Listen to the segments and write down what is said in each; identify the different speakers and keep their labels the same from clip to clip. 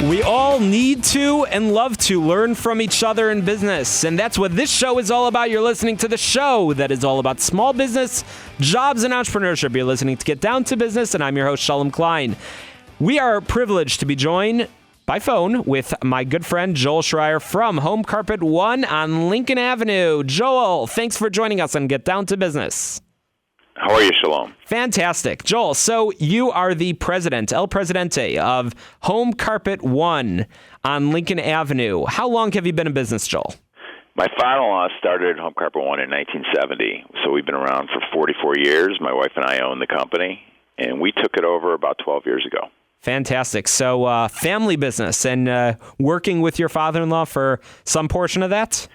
Speaker 1: We all need to and love to learn from each other in business, and that's what this show is all about. You're listening to the show that is all about small business, jobs, and entrepreneurship. You're listening to Get Down to Business, and I'm your host, Shalom Klein. We are privileged to be joined by phone with my good friend Joel Schreier from Home Carpet One on Lincoln Avenue. Joel, thanks for joining us on Get Down to Business.
Speaker 2: How are you, Shalom?
Speaker 1: Fantastic. Joel, so you are the president, El Presidente of Home Carpet One on Lincoln Avenue. How long have you been in business, Joel?
Speaker 2: My father-in-law started Home Carpet One in 1970, so we've been around for 44 years. My wife and I own the company, and we took it over about 12 years ago.
Speaker 1: Fantastic. So family business and working with your father-in-law for some portion of that?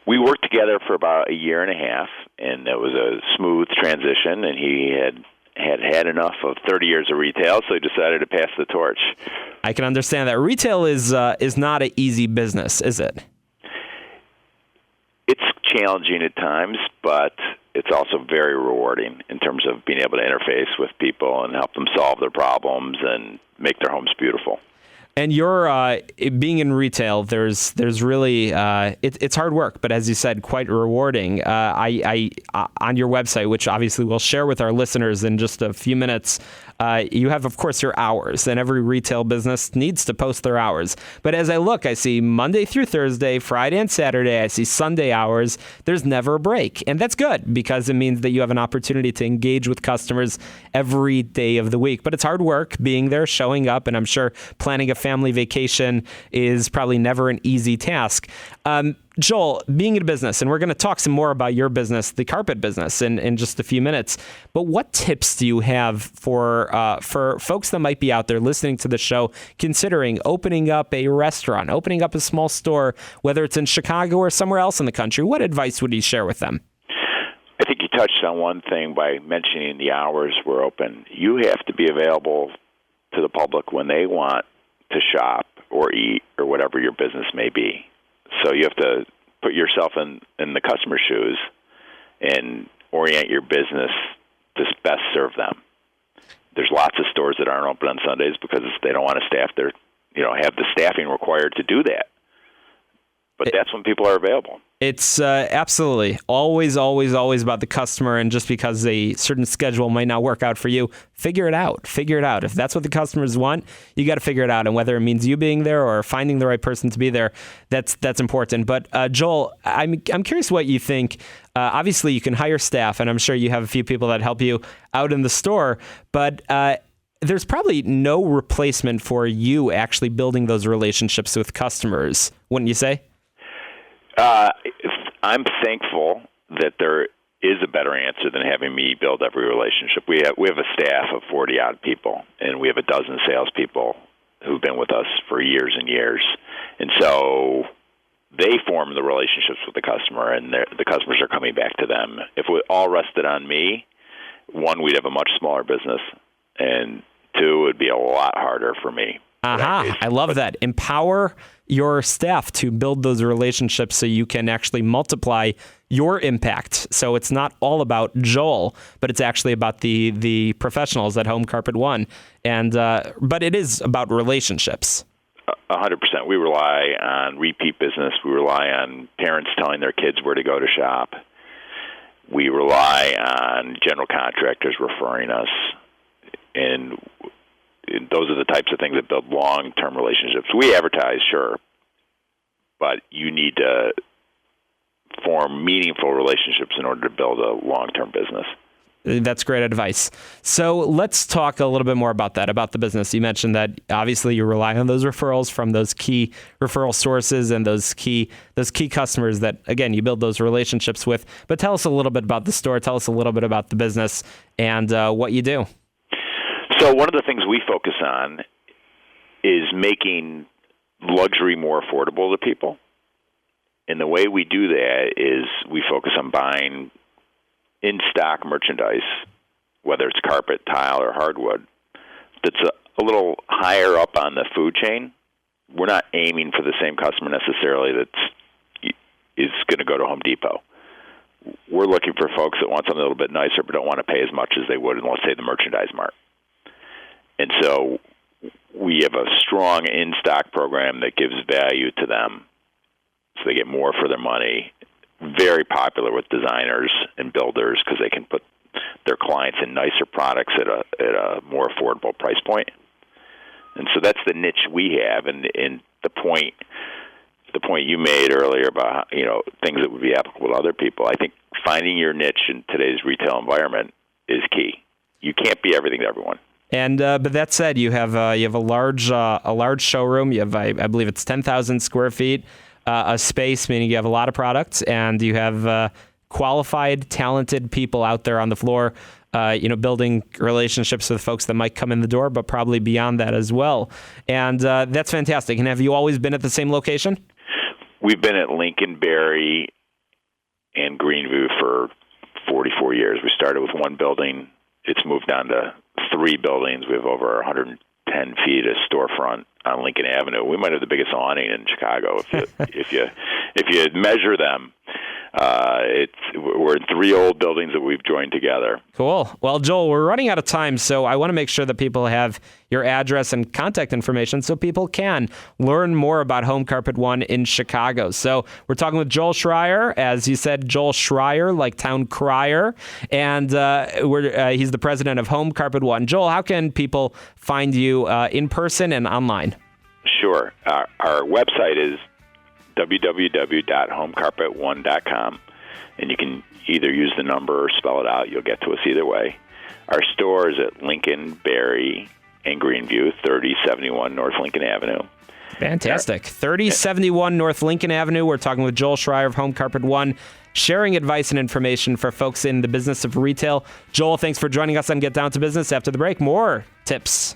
Speaker 2: We worked together for about a year and a half, and it was a smooth transition, and he had enough of 30 years of retail, so he decided to pass the torch.
Speaker 1: I can understand that. Retail is not an easy business, is it?
Speaker 2: It's challenging at times, but it's also very rewarding in terms of being able to interface with people and help them solve their problems and make their homes beautiful.
Speaker 1: And you're being in retail. There's really it's hard work, but as you said, quite rewarding. I on your website, which obviously we'll share with our listeners in just a few minutes. You have, of course, your hours, and every retail business needs to post their hours. But as I look, I see Monday through Thursday, Friday and Saturday. I see Sunday hours. There's never a break. And that's good because it means that you have an opportunity to engage with customers every day of the week. But it's hard work being there, showing up, and I'm sure planning a family vacation is probably never an easy task. Joel, being in business, and we're going to talk some more about your business, the carpet business, in just a few minutes. But what tips do you have for folks that might be out there listening to the show, considering opening up a restaurant, opening up a small store, whether it's in Chicago or somewhere else in the country? What advice would you share with them?
Speaker 2: I think you touched on one thing by mentioning the hours we're open. You have to be available to the public when they want to shop or eat or whatever your business may be. So you have to put yourself in the customer's shoes and orient your business to best serve them. There's lots of stores that aren't open on Sundays because they don't want to have the staffing required to do that. But that's when people are available. It's
Speaker 1: absolutely always about the customer. And just because a certain schedule might not work out for you, figure it out. If that's what the customers want, you got to figure it out. And whether it means you being there or finding the right person to be there, that's important. But Joel, I'm curious what you think. Obviously, you can hire staff, and I'm sure you have a few people that help you out in the store. But there's probably no replacement for you actually building those relationships with customers, wouldn't you say?
Speaker 2: I'm thankful that there is a better answer than having me build every relationship. We have a staff of 40-odd people, and we have a dozen salespeople who've been with us for years and years. And so they form the relationships with the customer, and the customers are coming back to them. If it all rested on me, one, we'd have a much smaller business, and two, it would be a lot harder for me.
Speaker 1: I love that. Empower your staff to build those relationships so you can actually multiply your impact. So it's not all about Joel, but it's actually about the professionals at Home Carpet One. And but it is about relationships.
Speaker 2: 100%. We rely on repeat business. We rely on parents telling their kids where to go to shop. We rely on general contractors referring us. And those are the types of things that build long-term relationships. We advertise, sure, but you need to form meaningful relationships in order to build a long-term business.
Speaker 1: That's great advice. So let's talk a little bit more about that, about the business. You mentioned that obviously you rely on those referrals from those key referral sources and those key customers that, again, you build those relationships with. But tell us a little bit about the store. Tell us a little bit about the business and what you do.
Speaker 2: So one of the things we focus on is making luxury more affordable to people. And the way we do that is we focus on buying in-stock merchandise, whether it's carpet, tile, or hardwood, that's a little higher up on the food chain. We're not aiming for the same customer necessarily is going to go to Home Depot. We're looking for folks that want something a little bit nicer but don't want to pay as much as they would in, let's say, the Merchandise Mart. And so we have a strong in-stock program that gives value to them, so they get more for their money. Very popular with designers and builders because they can put their clients in nicer products at a more affordable price point. And so that's the niche we have. And the point you made earlier about things that would be applicable to other people, I think finding your niche in today's retail environment is key. You can't be everything to everyone.
Speaker 1: And but that said, you have a large showroom. You have I believe it's 10,000 square feet. A space, meaning you have a lot of products, and you have qualified, talented people out there on the floor, building relationships with folks that might come in the door, but probably beyond that as well. And that's fantastic. And have you always been at the same location?
Speaker 2: We've been at Lincolnberry and Greenview for 44 years. We started with one building. It's moved on to 3 buildings. We have over 110 feet of storefront on Lincoln Avenue. We might have the biggest awning in Chicago if you measure them. We're in 3 old buildings that we've joined together.
Speaker 1: Cool. Well, Joel, we're running out of time, so I want to make sure that people have your address and contact information so people can learn more about Home Carpet One in Chicago. So we're talking with Joel Schreier, as you said, Joel Schreier, like town crier, and he's the president of Home Carpet One. Joel, how can people find you in person and online?
Speaker 2: Sure. Our website is www.homecarpet1.com, and you can either use the number or spell it out. You'll get to us either way. Our store is at Lincoln, Berry, and Greenview, 3071 North Lincoln Avenue.
Speaker 1: Fantastic. 3071 North Lincoln Avenue. We're talking with Joel Schreier of Home Carpet One, sharing advice and information for folks in the business of retail. Joel, thanks for joining us on Get Down to Business. After the break, more tips.